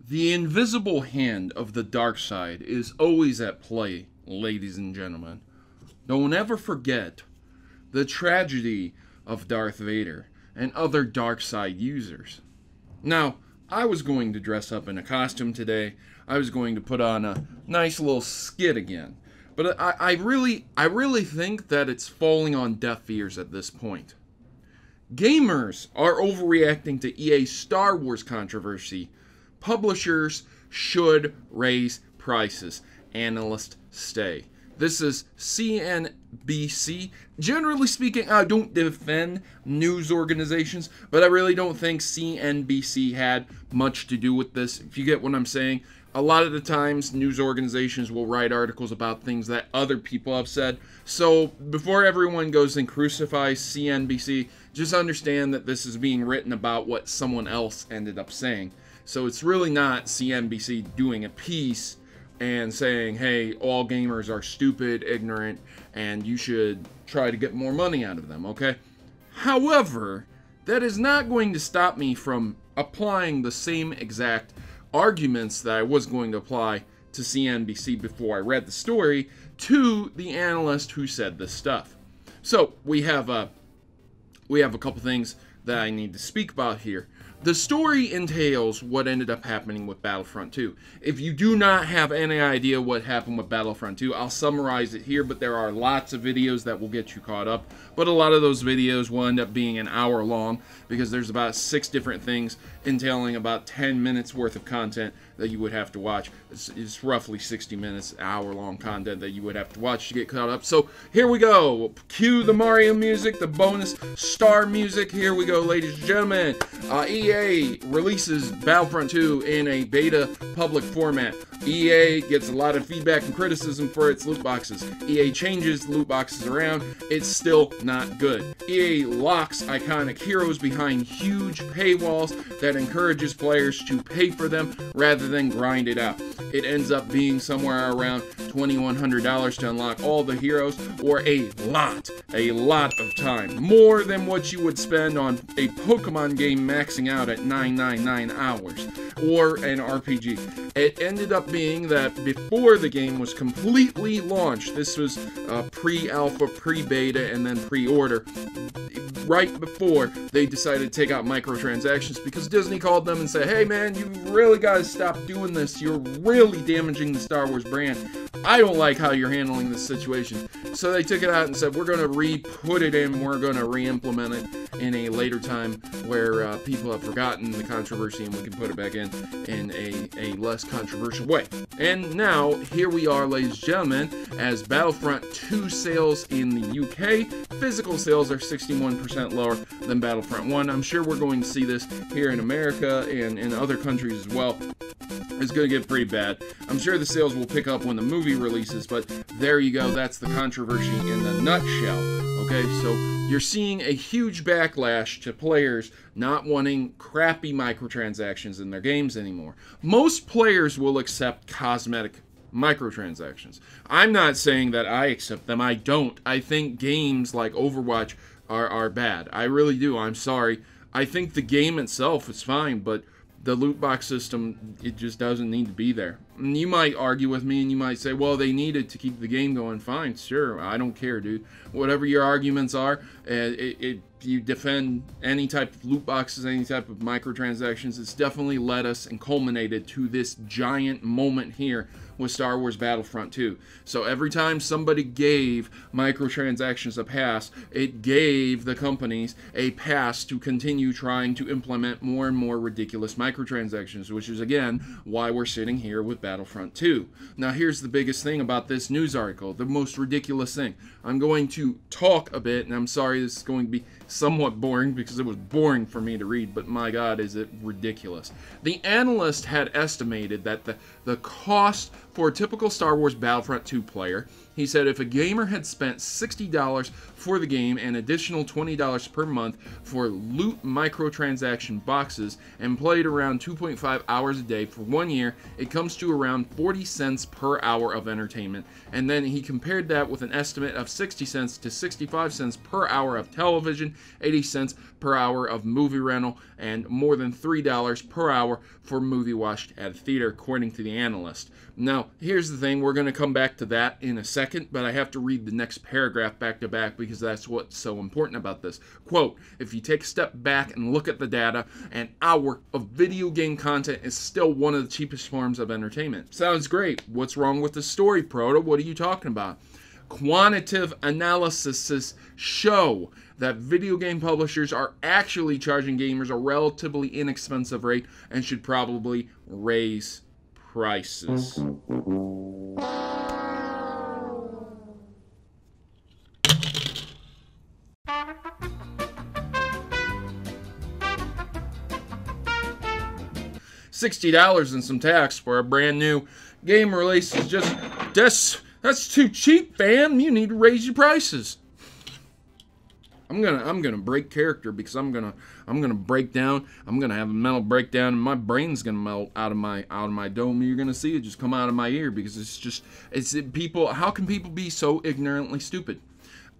The invisible hand of the dark side is always at play, ladies and gentlemen. Don't ever forget the tragedy of Darth Vader and other dark side users. Now, I was going to dress up in a costume today. I was going to put on a nice little skit again. But I really think that it's falling on deaf ears at this point. Gamers are overreacting to EA's Star Wars controversy. Publishers should raise prices. Analyst stay. This is CNBC. Generally speaking, I don't defend news organizations, but I really don't think CNBC had much to do with this, if you get what I'm saying. A lot of the times, news organizations will write articles about things that other people have said. So, before everyone goes and crucifies CNBC, just understand that this is being written about what someone else ended up saying. So, it's really not CNBC doing a piece and saying, hey, all gamers are stupid, ignorant, and you should try to get more money out of them, okay? However, that is not going to stop me from applying the same exact arguments that I was going to apply to CNBC before I read the story to the analyst who said this stuff. So, we have a couple things that I need to speak about here. The story entails what ended up happening with Battlefront 2. If you do not have any idea what happened with Battlefront 2, I'll summarize it here, but there are lots of videos that will get you caught up. But a lot of those videos will end up being an hour long because there's about 6 different things entailing about 10 minutes worth of content that you would have to watch. It's roughly 60 minutes, hour-long content that you would have to watch to get caught up. So here we go. Cue the Mario music, the bonus star music. Here we go, ladies and gentlemen. EA releases Battlefront 2 in a beta public format. EA gets a lot of feedback and criticism for its loot boxes. EA changes the loot boxes around. It's still not good. EA locks iconic heroes behind huge paywalls that encourages players to pay for them rather than grind it out. It ends up being somewhere around $2,100 to unlock all the heroes, or a lot of time. More than what you would spend on a Pokemon game maxing out at 999 hours, or an RPG. It ended up being that before the game was completely launched, this was pre-alpha, pre-beta, and then pre-order, right before they decided to take out microtransactions because Disney called them and said, hey man, you really got to stop doing this. You're really damaging the Star Wars brand. I don't like how you're handling this situation. So they took it out and said, we're going to re-put it in, we're going to re-implement it in a later time where people have forgotten the controversy and we can put it back in a less controversial way. And now, here we are, ladies and gentlemen, as Battlefront 2 sales in the UK, physical sales are 61% lower than Battlefront 1. I'm sure we're going to see this here in America and in other countries as well. It's going to get pretty bad. I'm sure the sales will pick up when the movie releases, but there you go. That's the controversy in the nutshell. Okay, so you're seeing a huge backlash to players not wanting crappy microtransactions in their games anymore. Most players will accept cosmetic microtransactions. I'm not saying that I accept them. I don't. I think games like Overwatch are bad. I really do. I'm sorry. I think the game itself is fine, but the loot box system, it just doesn't need to be there. And you might argue with me and you might say, well, they need it to keep the game going. Fine, sure, I don't care, dude. Whatever your arguments are, if you defend any type of loot boxes, any type of microtransactions, it's definitely led us and culminated to this giant moment here with Star Wars Battlefront 2. So every time somebody gave microtransactions a pass, it gave the companies a pass to continue trying to implement more and more ridiculous microtransactions, which is, again, why we're sitting here with Battlefront 2. Now, here's the biggest thing about this news article, the most ridiculous thing. I'm going to talk a bit, and I'm sorry this is going to be somewhat boring because it was boring for me to read, but my God, is it ridiculous. The Analyst had estimated that the cost for a typical Star Wars Battlefront 2 player, he said if a gamer had spent $60 for the game and additional $20 per month for loot microtransaction boxes and played around 2.5 hours a day for 1 year, it comes to around 40 cents per hour of entertainment. And then he compared that with an estimate of 60 cents to 65 cents per hour of television, 80 cents per hour of movie rental, and more than $3 per hour for movie watched at a theater, according to the Analyst. Now, here's the thing, we're going to come back to that in a second, but I have to read the next paragraph back to back because that's what's so important about this. Quote, if you take a step back and look at the data, an hour of video game content is still one of the cheapest forms of entertainment. Sounds great. What's wrong with the story, Proto? What are you talking about? Quantitative analyses show that video game publishers are actually charging gamers a relatively inexpensive rate and should probably raise prices. $60 and some tax for a brand new game release is just that's too cheap, fam. You need to raise your prices. I'm gonna break character because I'm gonna break down. I'm gonna have a mental breakdown, and my brain's gonna melt out of my dome. You're gonna see it just come out of my ear because it's people. How can people be so ignorantly stupid?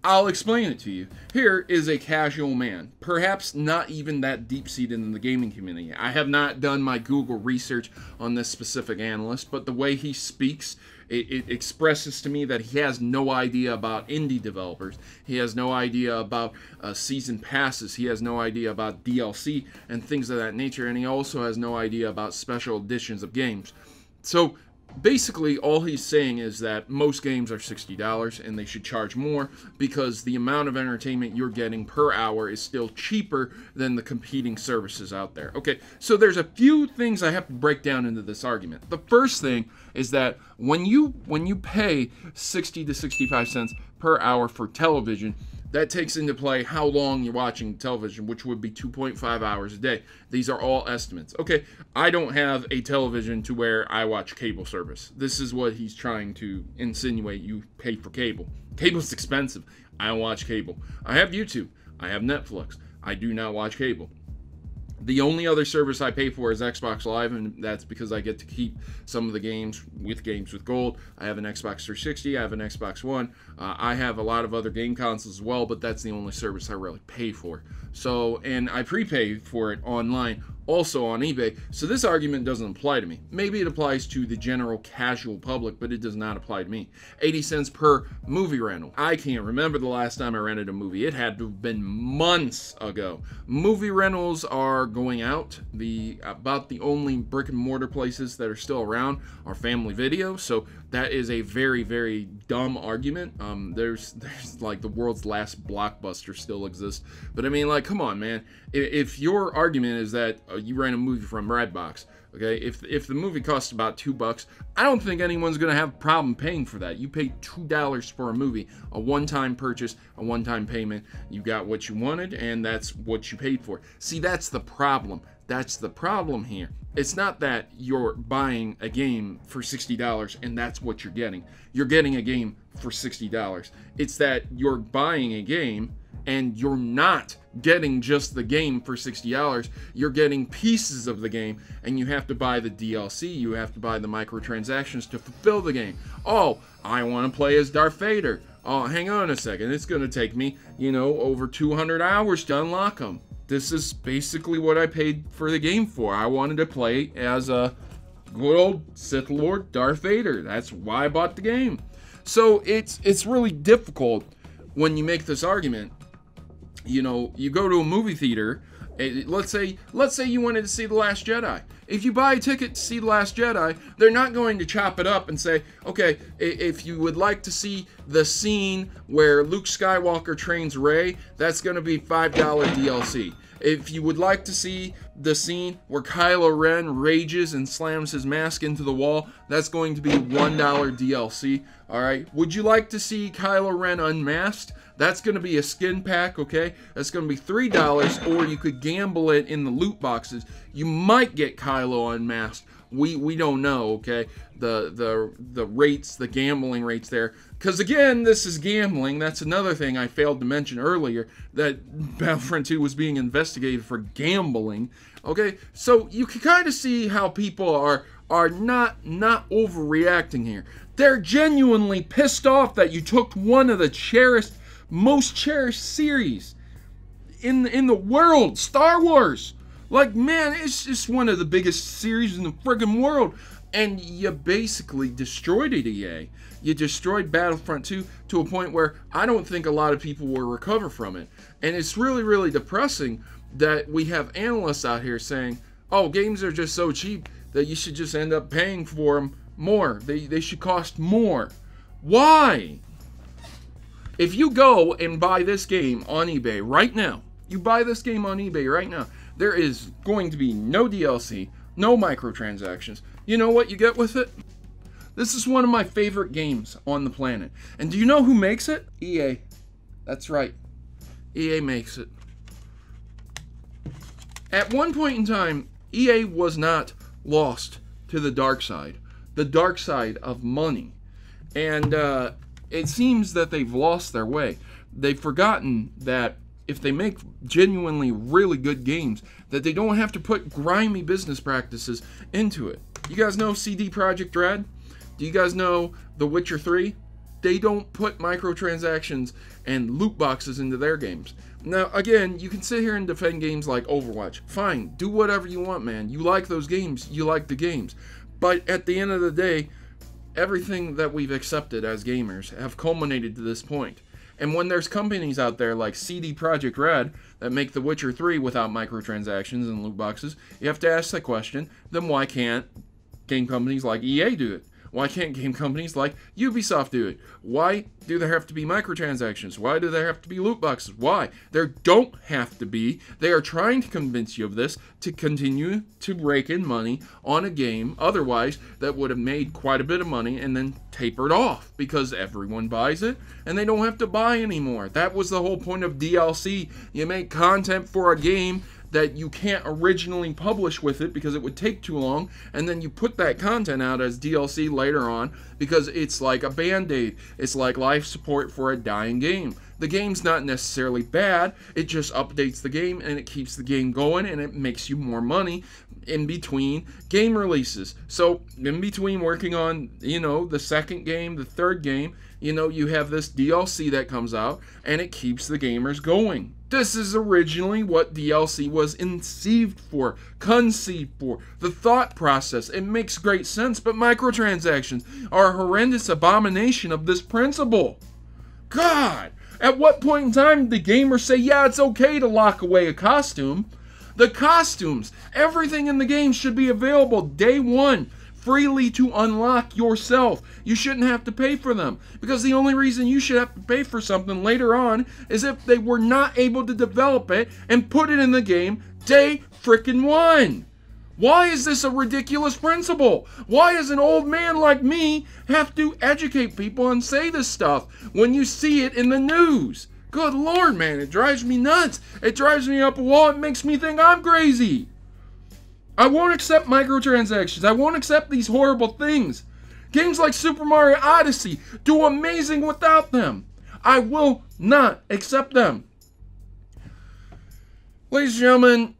I'll explain it to you. Here is a casual man, perhaps not even that deep-seated in the gaming community. I have not done my Google research on this specific analyst, but the way he speaks, it expresses to me that he has no idea about indie developers. He has no idea about season passes. He has no idea about DLC and things of that nature, and he also has no idea about special editions of games. So basically, all he's saying is that most games are $60 and they should charge more because the amount of entertainment you're getting per hour is still cheaper than the competing services out there. Okay, so there's a few things I have to break down into this argument. The first thing is that when you pay 60 to 65 cents per hour for television, that takes into play how long you're watching television, which would be 2.5 hours a day. These are all estimates. Okay, I don't have a television to where I watch cable service. This is what he's trying to insinuate, you pay for cable. Cable's expensive. I don't watch cable. I have YouTube. I have Netflix. I do not watch cable. The only other service I pay for is Xbox Live, and that's because I get to keep some of the games with Gold. I have an Xbox 360, I have an Xbox One. I have a lot of other game consoles as well, but that's the only service I really pay for. So, and I prepay for it online, also on eBay. So this argument doesn't apply to me. Maybe it applies to the general casual public, but it does not apply to me. 80 cents per movie rental. I can't remember the last time I rented a movie. It had to have been months ago. Movie rentals are going out. About the only brick and mortar places that are still around are Family Video. So that is a very, very dumb argument. There's like the world's last Blockbuster still exists. But I mean, like, come on, man. If your argument is that you rent a movie from Redbox, okay, if the movie costs about $2, I don't think anyone's going to have a problem paying for that. You pay $2 for a movie, a one-time purchase, a one-time payment. You got what you wanted, and that's what you paid for. See, that's the problem. That's the problem here. It's not that you're buying a game for $60 and that's what you're getting. You're getting a game for $60. It's that you're buying a game and you're not getting just the game for $60. You're getting pieces of the game, and you have to buy the DLC. You have to buy the microtransactions to fulfill the game. Oh, I want to play as Darth Vader. Oh, hang on a second. It's going to take me, over 200 hours to unlock them. This is basically what I paid for the game for. I wanted to play as a good old Sith Lord Darth Vader. That's why I bought the game. So it's really difficult when you make this argument. You go to a movie theater. Let's say you wanted to see The Last Jedi. If you buy a ticket to see The Last Jedi, they're not going to chop it up and say, okay, if you would like to see the scene where Luke Skywalker trains Rey, that's going to be $5 DLC. If you would like to see the scene where Kylo Ren rages and slams his mask into the wall, that's going to be $1 DLC. All right. Would you like to see Kylo Ren unmasked? That's going to be a skin pack, okay? That's going to be $3, or you could gamble it in the loot boxes. You might get Kylo unmasked, We don't know, okay, the rates, the gambling rates there, because again, this is gambling. That's another thing I failed to mention earlier, that Battlefront 2 was being investigated for gambling. Okay, so you can kind of see how people are not overreacting here. They're genuinely pissed off that you took one of the most cherished series in the world, Star Wars. Like, man, it's just one of the biggest series in the friggin' world. And you basically destroyed it, EA. You destroyed Battlefront 2 to a point where I don't think a lot of people will recover from it. And it's really, really depressing that we have analysts out here saying, oh, games are just so cheap that you should just end up paying for them more. They should cost more. Why? If you go and buy this game on eBay right now, there is going to be no DLC, no microtransactions. You know what you get with it? This is one of my favorite games on the planet. And do you know who makes it? EA. That's right. EA makes it. At one point in time, EA was not lost to the dark side of money. And it seems that they've lost their way. They've forgotten that if they make genuinely really good games, that they don't have to put grimy business practices into it. You guys know CD Projekt Red? Do you guys know The Witcher 3? They don't put microtransactions and loot boxes into their games. Now, again, you can sit here and defend games like Overwatch. Fine, do whatever you want, man. You like those games, you like the games. But at the end of the day, everything that we've accepted as gamers have culminated to this point. And when there's companies out there like CD Projekt Red that make The Witcher 3 without microtransactions and loot boxes, you have to ask the question, then why can't game companies like EA do it? Why can't game companies like Ubisoft do it? Why do there have to be microtransactions? Why do there have to be loot boxes? Why? There don't have to be. They are trying to convince you of this to continue to rake in money on a game otherwise that would have made quite a bit of money and then tapered off because everyone buys it and they don't have to buy anymore. That was the whole point of DLC. You make content for a game that you can't originally publish with it because it would take too long, and then you put that content out as DLC later on because it's like a band-aid. It's like life support for a dying game. The game's not necessarily bad, it just updates the game and it keeps the game going and it makes you more money in between game releases. So in between working on, the second game, the third game, you have this DLC that comes out and it keeps the gamers going. This is originally what DLC was conceived for. The thought process. It makes great sense, but microtransactions are a horrendous abomination of this principle. God! At what point in time did the gamers say, yeah, it's okay to lock away a costume? The costumes, everything in the game should be available day one, freely to unlock yourself. You shouldn't have to pay for them, because the only reason you should have to pay for something later on is if they were not able to develop it and put it in the game day frickin' one. Why is this a ridiculous principle? Why does an old man like me have to educate people and say this stuff when you see it in the news? Good Lord, man, it drives me nuts. It drives me up a wall. It makes me think I'm crazy. I won't accept microtransactions. I won't accept these horrible things. Games like Super Mario Odyssey do amazing without them. I will not accept them. Ladies and gentlemen,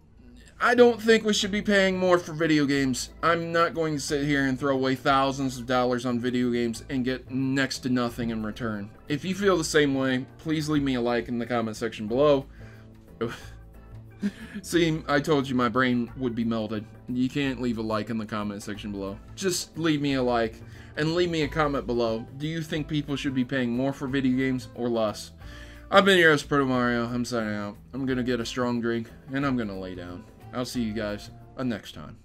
I don't think we should be paying more for video games. I'm not going to sit here and throw away thousands of dollars on video games and get next to nothing in return. If you feel the same way, please leave me a like in the comment section below. See, I told you my brain would be melted. You can't leave a like in the comment section below. Just leave me a like and leave me a comment below. Do you think people should be paying more for video games or less? I've been your host, Protomario. I'm signing out. I'm gonna get a strong drink and I'm gonna lay down. I'll see you guys next time.